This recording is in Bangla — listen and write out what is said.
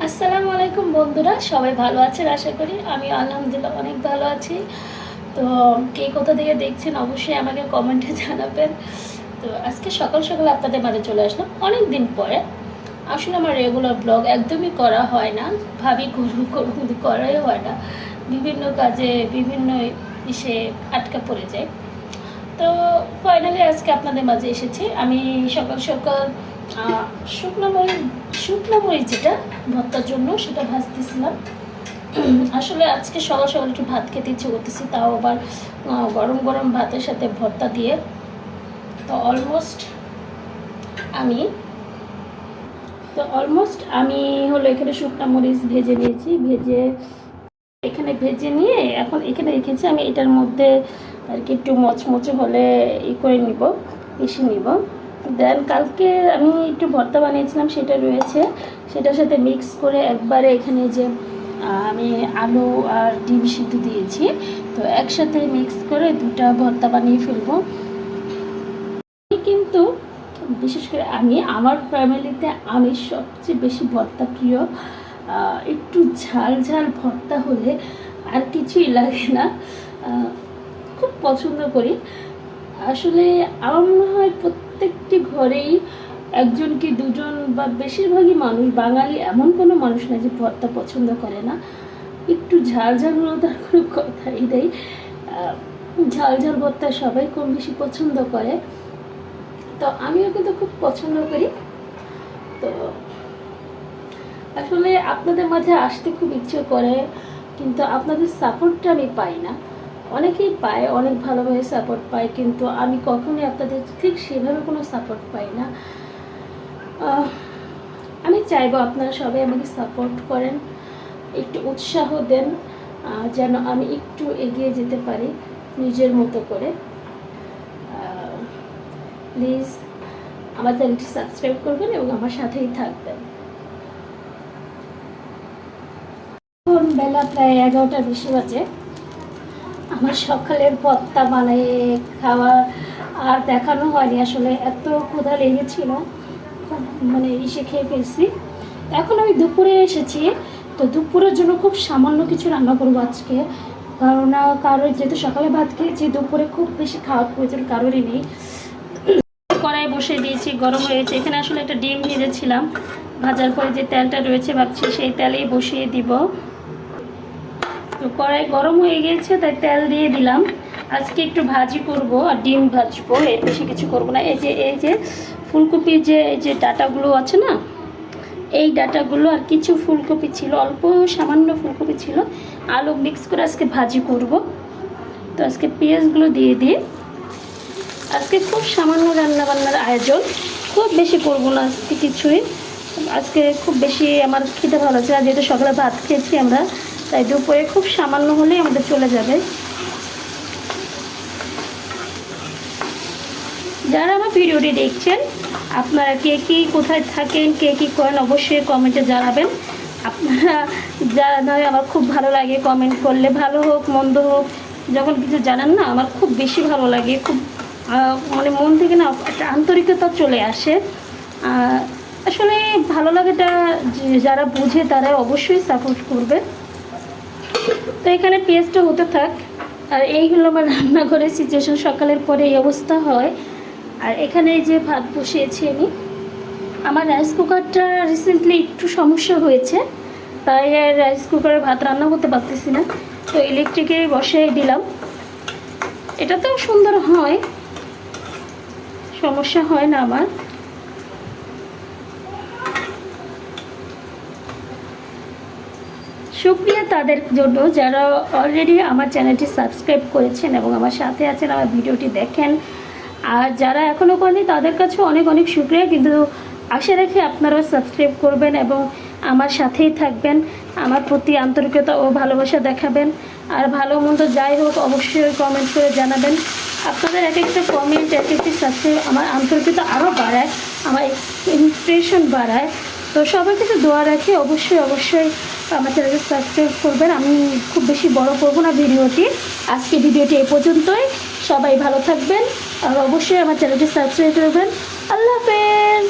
আসসালামু আলাইকুম বন্ধুরা, সবাই ভালো আছেন আশা করি। আমি আলহামদুলিল্লাহ অনেক ভালো আছি। তো কে কোথা থেকে দেখছেন অবশ্যই আমাকে কমেন্টে জানাবেন। তো আজকে সকাল সকাল আপনাদের মাঝে চলে আসলাম অনেক দিন পরে। আসলে আমার রেগুলার ব্লগ একদমই করা হয় না, ভাবি করবো কিন্তু করাই হয় না। বিভিন্ন কাজে বিভিন্ন ইসে আটকা পড়ে যায়। তো ফাইনালি আজকে আপনাদের মাঝে এসেছি। আমি সকাল সকাল শুকনো মরিচ যেটা ভর্তার জন্য সেটা ভাজতেছিলাম। আসলে আজকে সকাল সকাল একটু ভাত খেতে ইচ্ছে করতেছি, তাও আবার গরম গরম ভাতের সাথে ভর্তা দিয়ে। তো আমি হলো এখানে শুকনো মরিচ ভেজে নিয়েছি, ভেজে নিয়ে এখন এখানে রেখেছি। আমি এটার মধ্যে আর কি একটু মচমচে হলে করে নিব, পিষে নিব। দেন কালকে আমি একটু ভর্তা বানিয়েছিলাম, সেটা রয়েছে, সেটার সাথে মিক্স করে একবারে এখানে যে আমি আলু আর ডিম সিদ্ধ দিয়েছি, তো একসাথে মিক্স করে দুটা ভর্তা বানিয়ে ফেলবো। কিন্তু বিশেষ করে আমার ফ্যামিলিতে আমি সবচেয়ে বেশি ভর্তা প্রিয়। একটু ঝাল ঝাল ভর্তা হলে আর কিছুই লাগে না, খুব পছন্দ করি। আসলে আমার মনে হয় প্রত্যেকটি ঘরেই একজন কি দুজন বা বেশিরভাগই মানুষ, বাঙালি এমন কোনো মানুষ না যে ভর্তা পছন্দ করে না। একটু ঝাল ঝাল হলো তার কোনো কথাই নেই। ঝাল ঝাল ভর্তা সবাই কম বেশি পছন্দ করে, তো আমিও কিন্তু খুব পছন্দ করি। তো আসলে আপনাদের মাঝে আসতে খুব ইচ্ছে করে, কিন্তু আপনাদের সাপোর্টটা আমি পাই না। অনেকেই পায়, অনেক ভালোভাবে সাপোর্ট পায়, কিন্তু আমি কখনোই আপনাদের ঠিক সেভাবে কোনো সাপোর্ট পাই না। আমি চাইবো আপনারা সবাই আমাকে সাপোর্ট করেন, একটু উৎসাহ দেন, যেন আমি একটু এগিয়ে যেতে পারি নিজের মতো করে। প্লিজ আমার চ্যানেলটি সাবস্ক্রাইব করবেন এবং আমার সাথেই থাকবেন। এখন বেলা প্রায় 11টা বেশি বাজে। আমার সকালের ভর্তা বানিয়ে খাওয়া আর দেখানো হয়নি, আসলে এত ক্ষুধা লেগেছিল, খুব খেয়ে ফেলছি। এখন আমি দুপুরে এসেছি, তো দুপুরের জন্য খুব সামান্য কিছু রান্না করবো আজকে, কারণ যেহেতু সকালে ভাত খেয়েছি, দুপুরে খুব বেশি খাওয়ার প্রয়োজন কারোরই নেই। কড়াই বসিয়ে দিয়েছি, গরম হয়েছে। এখানে আসলে একটা ডিম ভেজেছিলাম, ভাজার পরে যে তেলটা রয়েছে ভাবছি সেই তেলেই বসিয়ে দিব। তো কড়াই গরম হয়ে গিয়েছে, তাই তেল দিয়ে দিলাম। আজকে একটু ভাজি করব আর ডিম ভাজবো, এর বেশি কিছু করব না। এই যে ফুলকপির যে ডাটাগুলো আছে না, এই ডাটাগুলো আর কিছু ফুলকপি ছিল, অল্প সামান্য ফুলকপি ছিল, আলু মিক্স করে আজকে ভাজি করব। তো আজকে পেঁয়াজগুলো দিয়ে আজকে খুব সামান্য রান্নাবান্নার আয়োজন, খুব বেশি করব না আজকে কিছুই। আজকে খুব বেশি আমার খেতে ভালো লাগছে, আর যেহেতু সকালে ভাত খেয়েছি আমরা, তাই দুপুরে খুব সামান্য হলেই আমাদের চলে যাবে। যারা আমার ভিডিওটি দেখছেন, আপনারা কে কী কোথায় থাকেন, কে কী করেন, অবশ্যই কমেন্টে জানাবেন। আপনারা জানালে আমার খুব ভালো লাগে, কমেন্ট করলে, ভালো হোক মন্দ হোক, যখন কিছু জানান না আমার খুব বেশি ভালো লাগে, খুব মন থেকে না একটা আন্তরিকতা চলে আসে। আসলে ভালো লাগাটা যারা বুঝে তারা অবশ্যই সাপোর্ট করবে। তো এখানে পেঁয়াজটা হতে থাক, আর এই হলো আমার রান্নাঘরের সিচুয়েশন, সকালের পরে এই অবস্থা হয়। আর এখানে যে ভাত বসিয়েছি আমি, আমার রাইস কুকারটা রিসেন্টলি একটু সমস্যা হয়েছে, তাই আর রাইস কুকারে ভাত রান্না করতে পারতেছি না, তো ইলেকট্রিকে বসিয়ে দিলাম। এটাতেও সুন্দর হয়, সমস্যা হয় না আমার। শুকরিয়া তাদের জন্য যারা অলরেডি আমার চ্যানেলটি সাবস্ক্রাইব করেছেন এবং আমার সাথে আছেন, আমার ভিডিওটি দেখেন। আর যারা এখনও করেনি তাদের কাছে অনেক অনেক শুকরিয়া, কিন্তু আশা রাখি আপনারাও সাবস্ক্রাইব করবেন এবং আমার সাথেই থাকবেন, আমার প্রতি আন্তরিকতা ও ভালোবাসা দেখাবেন। আর ভালো মন্দ যাই হোক অবশ্যই কমেন্ট করে জানাবেন। আপনাদের এক একটা কমেন্ট, এক একটি সাবস্ক্রাইব আমার আন্তরিকতা আরও বাড়ায়, আমার ইন্সপিরেশন বাড়ায়। তো সবার কাছে দোয়া রাখি, অবশ্যই আমার চ্যানেলকে সাবস্ক্রাইব করবেন। আমি খুব বেশি বড় করব না ভিডিওটি, আজকে ভিডিওটি এই পর্যন্তই। সবাই ভালো থাকবেন আর অবশ্যই আমার চ্যানেলটি সাবস্ক্রাইব করবেন। আল্লাহ হাফেজ।